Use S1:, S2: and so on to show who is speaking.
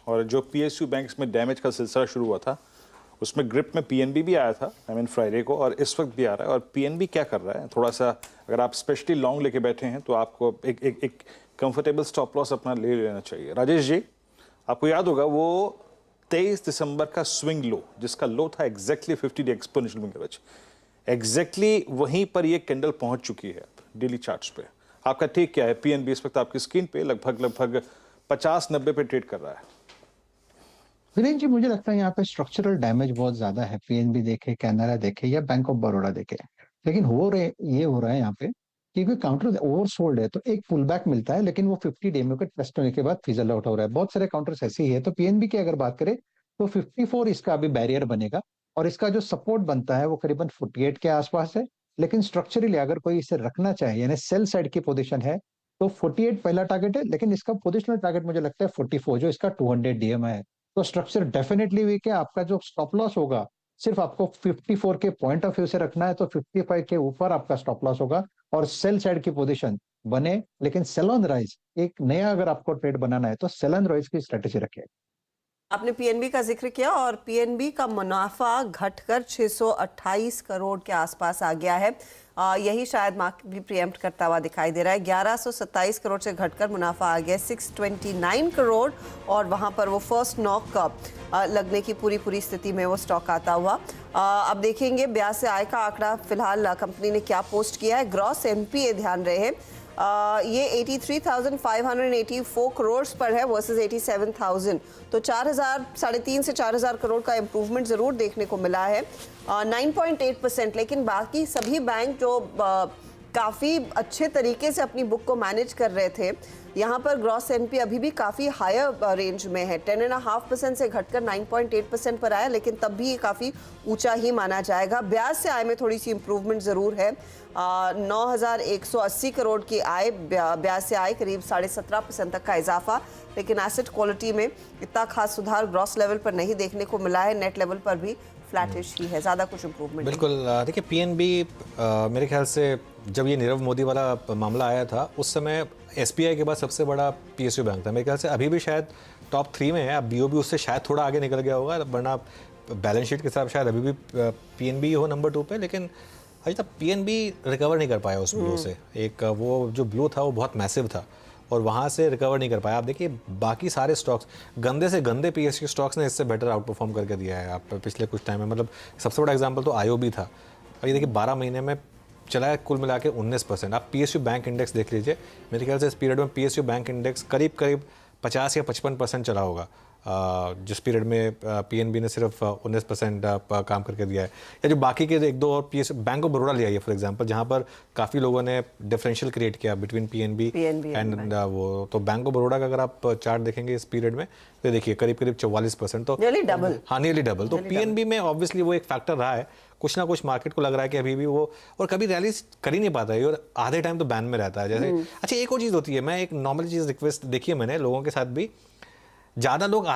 S1: और जो PSU banks में डैमेज का सिलसिला शुरू हुआ था उसमें ग्रिप में PNB भी आया था फ्राइडे को, और इस वक्त भी आ रहा है। और PNB क्या कर रहा है, थोड़ा सा अगर आप स्पेशली लॉन्ग लेके बैठे हैं तो आपको एक कंफर्टेबल स्टॉप लॉस अपना ले लेना चाहिए। राजेश जी, आपको याद होगा वो 23 दिसंबर का स्विंग लो, जिसका लो था exactly 50 day exponential moving average, exactly वहीं पर ये कैंडल पहुंच चुकी है डेली चार्ट्स पे। आपका टेक क्या है? PNB इस वक्त आपकी स्क्रीन पे लगभग 50-90 पे ट्रेड कर रहा है।
S2: वीरेंद्र जी, मुझे लगता है यहाँ पे स्ट्रक्चरल डैमेज बहुत ज्यादा है। पीएनबी देखे, कैनरा देखे या बैंक ऑफ बड़ौदा देखे, लेकिन हो रहा है यहाँ पे क्योंकि काउंटर ओवरसोल्ड है, तो एक पुल बैक मिलता है, लेकिन वो 50 डे में टेस्ट होने के बाद फिजल आउट हो रहा है। बहुत सारे काउंटर्स ऐसे ही है। तो पीएनबी की अगर बात करें तो 54 इसका अभी बैरियर बनेगा, और इसका जो सपोर्ट बनता है वो करीबन 48 के आसपास है। लेकिन स्ट्रक्चरली अगर कोई इसे रखना चाहे, यानी सेल साइड की पोजीशन है, तो 48 पहला टारगेट है, लेकिन इसका पोजिशनल टारगेट मुझे लगता है 44, जो इसका 200 डीएमआई है। तो स्ट्रक्चर डेफिनेटली वीक है। आपका जो स्टॉप लॉस होगा सिर्फ आपको 54 के पॉइंट ऑफ व्यू से रखना है, तो 55 के ऊपर आपका स्टॉप लॉस होगा और सेल साइड की पोजीशन बने। लेकिन सेल ऑन राइज, एक नया अगर आपको ट्रेड बनाना है तो सेल ऑन राइज की स्ट्रेटेजी रखें।
S3: आपने पीएनबी का जिक्र किया और पीएनबी का मुनाफा घटकर 628 करोड़ के आसपास आ गया है। यही शायद मार्केट भी प्रीएम्प्ट करता हुआ दिखाई दे रहा है। 1127 करोड़ से घटकर मुनाफा आ गया 629 करोड़, और वहां पर वो फर्स्ट नॉक लगने की पूरी स्थिति में वो स्टॉक आता हुआ। अब देखेंगे ब्याज से आय का आंकड़ा फिलहाल कंपनी ने क्या पोस्ट किया है। ग्रॉस एनपीए ध्यान रहे ये 83,584 करोड़ पर है वर्सेस 87,000, तो 3,500 से 4,000 करोड़ का इंप्रूवमेंट जरूर देखने को मिला है, 9.8%। लेकिन बाकी सभी बैंक जो काफ़ी अच्छे तरीके से अपनी बुक को मैनेज कर रहे थे, यहाँ पर ग्रॉस एनपी अभी भी काफ़ी हायर रेंज में है। 10.5% से घटकर 9.8% पर आया, लेकिन तब भी ये काफ़ी ऊंचा ही माना जाएगा। ब्याज से आय में थोड़ी सी इंप्रूवमेंट ज़रूर है। 9,180 करोड़ की आय, ब्याज से आय करीब 17.5% तक का इजाफा। लेकिन एसेट क्वालिटी में इतना खास सुधार ग्रॉस लेवल पर नहीं देखने को मिला है। नेट लेवल पर भी फ्लैटिश ही है, ज़्यादा कुछ इंप्रूवमेंट
S4: बिल्कुल। देखिए पीएनबी मेरे ख्याल से जब ये नीरव मोदी वाला मामला आया था उस समय एसबीआई के बाद सबसे बड़ा पीएसयू बैंक था। मेरे ख्याल से अभी भी शायद टॉप 3 में है। अब बीओबी उससे शायद थोड़ा आगे निकल गया होगा, वरना बैलेंस शीट के हिसाब शायद अभी भी पीएनबी हो नंबर 2 पे। लेकिन अभी तक पीएनबी रिकवर नहीं कर पाया उस ब्लो से। एक वो जो ब्लो था वो बहुत मैसिव था और वहाँ से रिकवर नहीं कर पाया। आप देखिए बाकी सारे स्टॉक्स, गंदे से गंदे पीएसयू स्टॉक्स ने इससे बेटर आउट परफॉर्म करके दिया है आप पिछले कुछ टाइम में। मतलब सबसे बड़ा एग्जांपल तो आईओबी था, और ये देखिए 12 महीने में चला है कुल मिला के 19%। आप पीएसयू बैंक इंडेक्स देख लीजिए, मेरे ख्याल से इस पीरियड में पीएसयू बैंक इंडेक्स करीब 50 या 55% चला होगा, जिस पीरियड में पीएनबी ने सिर्फ 19% काम करके दिया है। या जो बाकी के एक दो और पीएस बैंक ऑफ बड़ौदा लिया है फॉर एग्जांपल, जहां पर काफ़ी लोगों ने डिफरेंशियल क्रिएट किया बिटवीन पीएनबी एंड वो। तो बैंक ऑफ बड़ौदा का अगर आप चार्ट देखेंगे इस पीरियड में तो देखिए करीब 44%, तो
S3: नियरली डबल।
S4: हाँ नियरली डबल। तो पीएनबी में ऑब्वियसली वो एक फैक्टर रहा है। कुछ ना कुछ मार्केट को लग रहा है कि अभी भी वो, और कभी रैली कर ही नहीं पाता है और आधे टाइम तो बैन में रहता है जैसे। अच्छा एक और चीज़ होती है, मैं एक नॉर्मल चीज़ रिक्वेस्ट देखी है मैंने लोगों के साथ भी, ज़्यादा लोग